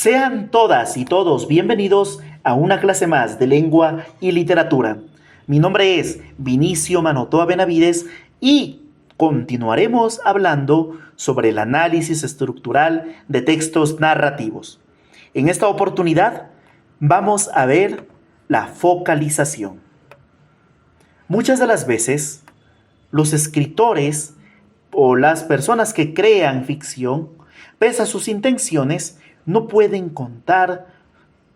Sean todas y todos bienvenidos a una clase más de lengua y literatura. Mi nombre es Vinicio Manotoa Benavides y continuaremos hablando sobre el análisis estructural de textos narrativos. En esta oportunidad vamos a ver la focalización. Muchas de las veces los escritores o las personas que crean ficción, pese a sus intenciones, no pueden contar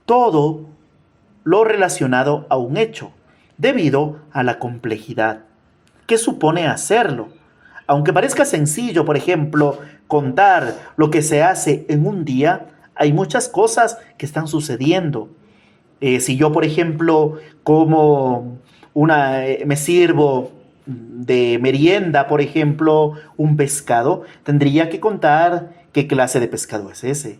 todo lo relacionado a un hecho, debido a la complejidad que supone hacerlo. Aunque parezca sencillo, por ejemplo, contar lo que se hace en un día, hay muchas cosas que están sucediendo. Si yo, por ejemplo, me sirvo de merienda, por ejemplo, un pescado, tendría que contar qué clase de pescado es ese,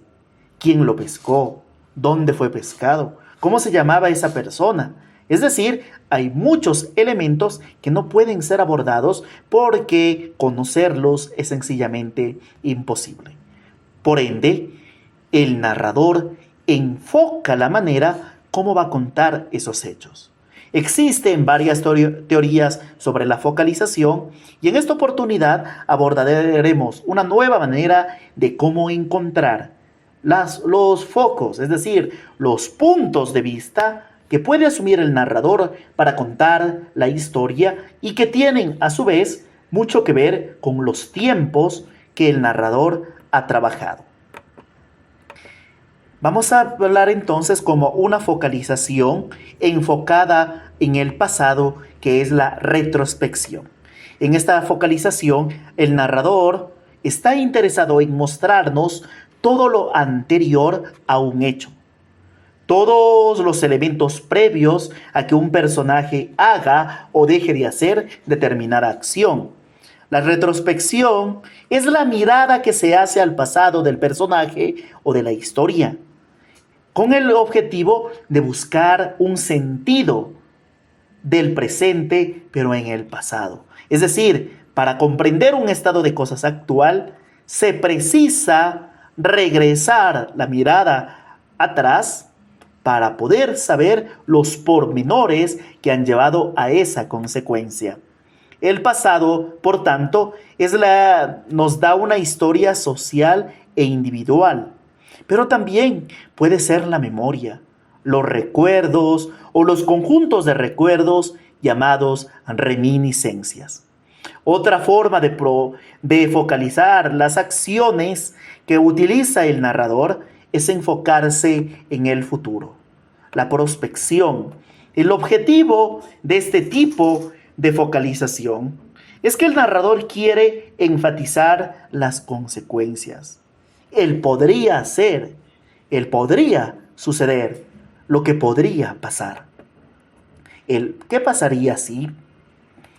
quién lo pescó, dónde fue pescado, cómo se llamaba esa persona. Es decir, hay muchos elementos que no pueden ser abordados porque conocerlos es sencillamente imposible. Por ende, el narrador enfoca la manera cómo va a contar esos hechos. Existen varias teorías sobre la focalización y en esta oportunidad abordaremos una nueva manera de cómo encontrar los focos, es decir, los puntos de vista que puede asumir el narrador para contar la historia y que tienen a su vez mucho que ver con los tiempos que el narrador ha trabajado. Vamos a hablar entonces como una focalización enfocada en el pasado, que es la retrospección. En esta focalización, el narrador está interesado en mostrarnos todo lo anterior a un hecho, todos los elementos previos a que un personaje haga o deje de hacer determinada acción. La retrospección es la mirada que se hace al pasado del personaje o de la historia, con el objetivo de buscar un sentido del presente, pero en el pasado. Es decir, para comprender un estado de cosas actual, se precisa regresar la mirada atrás para poder saber los pormenores que han llevado a esa consecuencia. El pasado, por tanto, nos da una historia social e individual, pero también puede ser la memoria, los recuerdos o los conjuntos de recuerdos llamados reminiscencias. Otra forma de focalizar las acciones que utiliza el narrador es enfocarse en el futuro, la prospección. El objetivo de este tipo de focalización es que el narrador quiere enfatizar las consecuencias. El podría ser, el podría suceder, lo que podría pasar. El ¿qué pasaría si?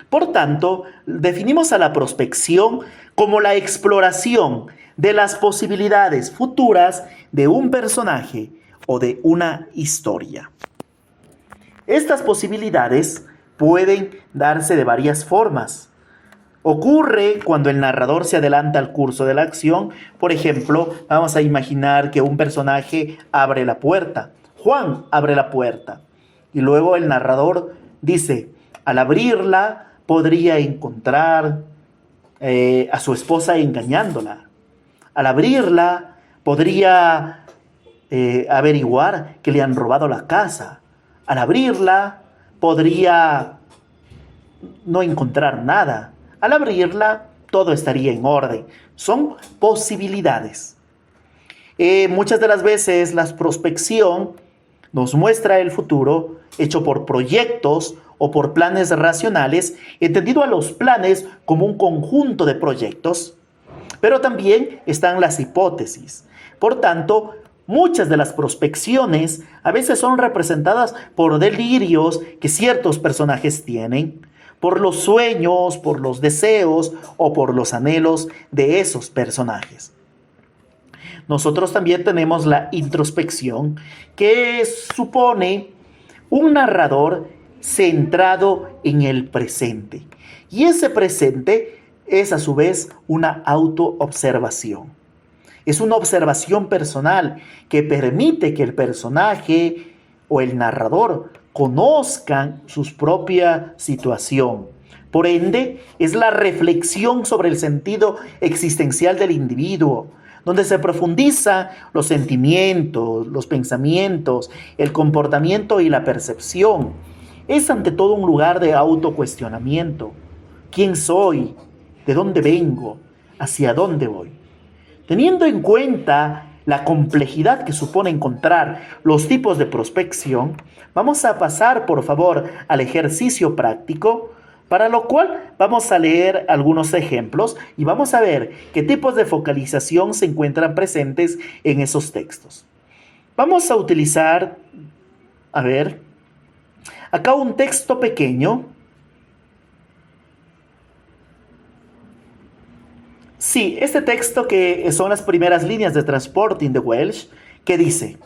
Por tanto, definimos a la prospección como la exploración de las posibilidades futuras de un personaje o de una historia. Estas posibilidades pueden darse de varias formas. Ocurre cuando el narrador se adelanta al curso de la acción. Por ejemplo, vamos a imaginar que un personaje abre la puerta. Juan abre la puerta. Y luego el narrador dice, al abrirla, podría encontrar a su esposa engañándola. Al abrirla, podría averiguar que le han robado la casa. Al abrirla, podría no encontrar nada. Al abrirla, todo estaría en orden. Son posibilidades. Muchas de las veces la prospección nos muestra el futuro hecho por proyectos o por planes racionales, entendido a los planes como un conjunto de proyectos, pero también están las hipótesis. Por tanto, muchas de las prospecciones a veces son representadas por delirios que ciertos personajes tienen, por los sueños, por los deseos o por los anhelos de esos personajes. Nosotros también tenemos la introspección, que supone un narrador centrado en el presente. Y ese presente es a su vez una autoobservación. Es una observación personal que permite que el personaje o el narrador conozcan su propia situación. Por ende, es la reflexión sobre el sentido existencial del individuo, donde se profundiza los sentimientos, los pensamientos, el comportamiento y la percepción. Es ante todo un lugar de autocuestionamiento. ¿Quién soy? ¿De dónde vengo? ¿Hacia dónde voy? Teniendo en cuenta la complejidad que supone encontrar los tipos de prospección, vamos a pasar, por favor, al ejercicio práctico, para lo cual vamos a leer algunos ejemplos y vamos a ver qué tipos de focalización se encuentran presentes en esos textos. Vamos a utilizar, a ver, acá un texto pequeño. Sí, este texto que son las primeras líneas de Transporting the Welsh, que dice: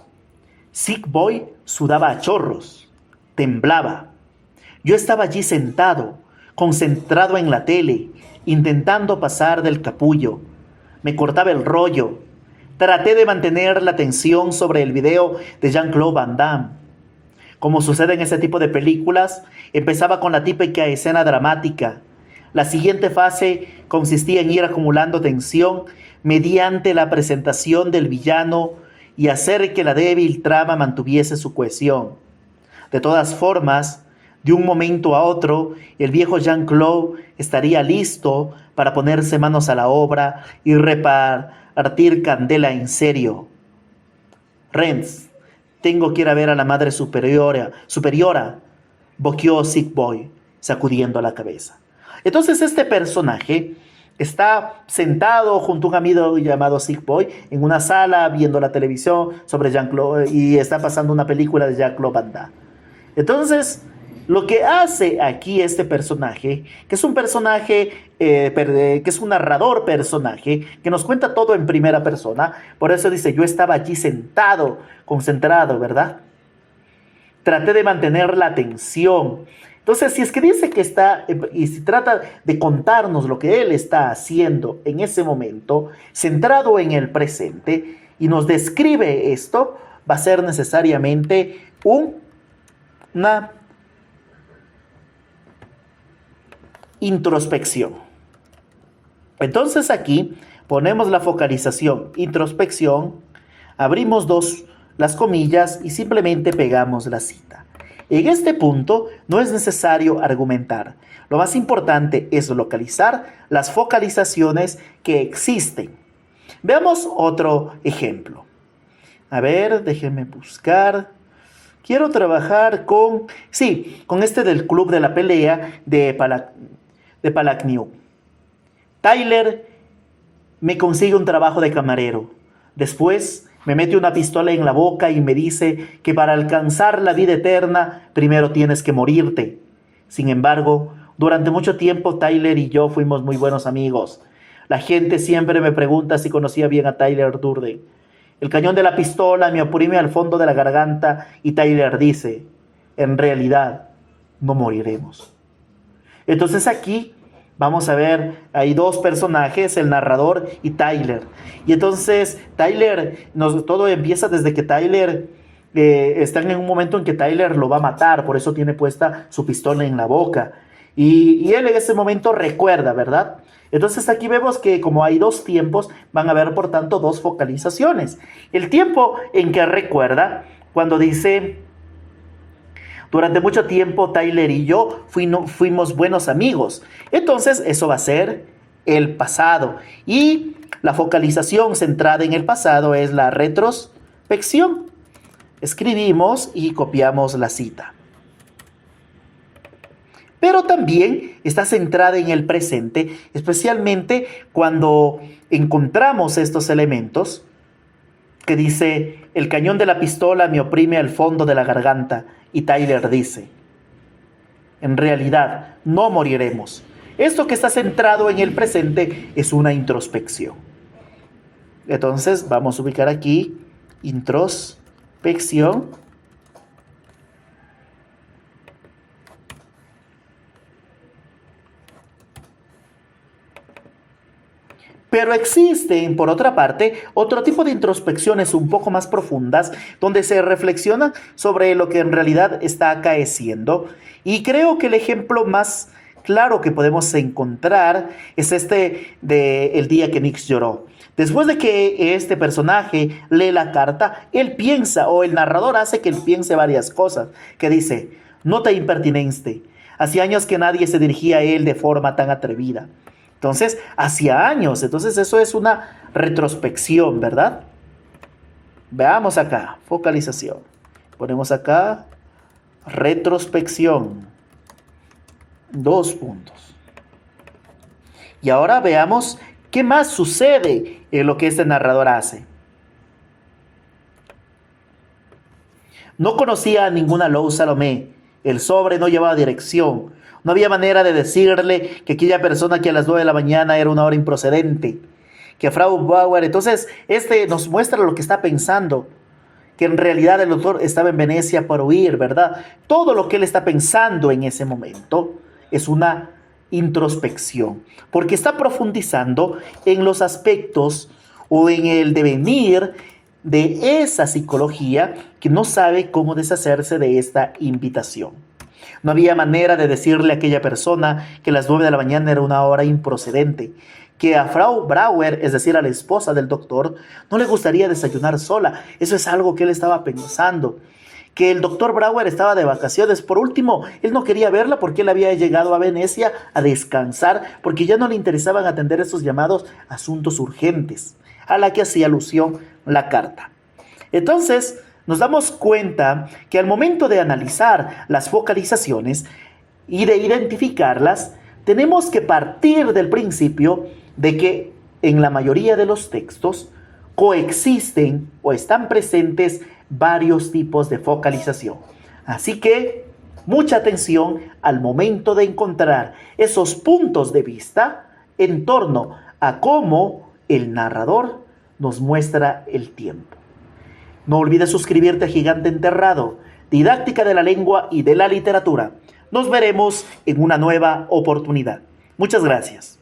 Sick Boy sudaba a chorros, temblaba. Yo estaba allí sentado, concentrado en la tele, intentando pasar del capullo. Me cortaba el rollo. Traté de mantener la atención sobre el video de Jean-Claude Van Damme. Como sucede en ese tipo de películas, empezaba con la típica escena dramática. La siguiente fase consistía en ir acumulando tensión mediante la presentación del villano y hacer que la débil trama mantuviese su cohesión. De todas formas, de un momento a otro, el viejo Jean-Claude estaría listo para ponerse manos a la obra y repartir candela en serio. Renz, tengo que ir a ver a la madre superiora, boqueó Sick Boy, sacudiendo la cabeza. Entonces este personaje está sentado junto a un amigo llamado Sick Boy en una sala viendo la televisión sobre Jean-Claude y está pasando una película de Jean-Claude Van Damme. Entonces, lo que hace aquí este personaje, que es un personaje, que es un narrador personaje, que nos cuenta todo en primera persona, por eso dice, yo estaba allí sentado, concentrado, ¿verdad? Traté de mantener la atención. Entonces, si es que dice que está, y si trata de contarnos lo que él está haciendo en ese momento, centrado en el presente, y nos describe esto, va a ser necesariamente una introspección. Entonces aquí ponemos la focalización, introspección, abrimos las comillas y simplemente pegamos la cita. En este punto no es necesario argumentar. Lo más importante es localizar las focalizaciones que existen. Veamos otro ejemplo. A ver, déjenme buscar. Quiero trabajar con este del club de la pelea de Palacnew. Tyler me consigue un trabajo de camarero. Después me mete una pistola en la boca y me dice que para alcanzar la vida eterna primero tienes que morirte. Sin embargo, durante mucho tiempo Tyler y yo fuimos muy buenos amigos. La gente siempre me pregunta si conocía bien a Tyler Durden. El cañón de la pistola me oprime al fondo de la garganta y Tyler dice, en realidad no moriremos. Entonces aquí vamos a ver, hay dos personajes, el narrador y Tyler. Y entonces Tyler, todo empieza desde que Tyler están en un momento en que Tyler lo va a matar, por eso tiene puesta su pistola en la boca. Y él en ese momento recuerda, ¿verdad? Entonces aquí vemos que como hay dos tiempos, van a haber por tanto dos focalizaciones. El tiempo en que recuerda, cuando dice, durante mucho tiempo Tyler y yo fuimos buenos amigos. Entonces eso va a ser el pasado. Y la focalización centrada en el pasado es la retrospección. Escribimos y copiamos la cita. Pero también está centrada en el presente, especialmente cuando encontramos estos elementos que dice, el cañón de la pistola me oprime al fondo de la garganta, y Tyler dice, en realidad no moriremos. Esto que está centrado en el presente es una introspección. Entonces vamos a ubicar aquí introspección. Pero existen, por otra parte, otro tipo de introspecciones un poco más profundas, donde se reflexiona sobre lo que en realidad está acaeciendo. Y creo que el ejemplo más claro que podemos encontrar es este de el día que Nix lloró. Después de que este personaje lee la carta, él piensa, o el narrador hace que él piense varias cosas, que dice: nota impertinente, hacía años que nadie se dirigía a él de forma tan atrevida. Entonces, hacía años, entonces eso es una retrospección, ¿verdad? Veamos acá, focalización. Ponemos acá, retrospección. 2 puntos. Y ahora veamos qué más sucede en lo que este narrador hace. No conocía a ninguna Lou Salomé. El sobre no llevaba dirección. No había manera de decirle que aquella persona que a las 9 de la mañana era una hora improcedente. Que Frau Bauer, entonces, nos muestra lo que está pensando. Que en realidad el doctor estaba en Venecia para huir, ¿verdad? Todo lo que él está pensando en ese momento es una introspección. Porque está profundizando en los aspectos o en el devenir de esa psicología que no sabe cómo deshacerse de esta invitación. No había manera de decirle a aquella persona que las 9 de la mañana era una hora improcedente, que a Frau Brauer, es decir, a la esposa del doctor, no le gustaría desayunar sola. Eso es algo que él estaba pensando. Que el doctor Brauer estaba de vacaciones. Por último, él no quería verla porque él había llegado a Venecia a descansar, porque ya no le interesaban atender esos llamados asuntos urgentes, a la que hacía alusión la carta. Entonces, nos damos cuenta que al momento de analizar las focalizaciones y de identificarlas, tenemos que partir del principio de que en la mayoría de los textos coexisten o están presentes varios tipos de focalización. Así que mucha atención al momento de encontrar esos puntos de vista en torno a cómo el narrador nos muestra el tiempo. No olvides suscribirte a Gigante Enterrado, didáctica de la lengua y de la literatura. Nos veremos en una nueva oportunidad. Muchas gracias.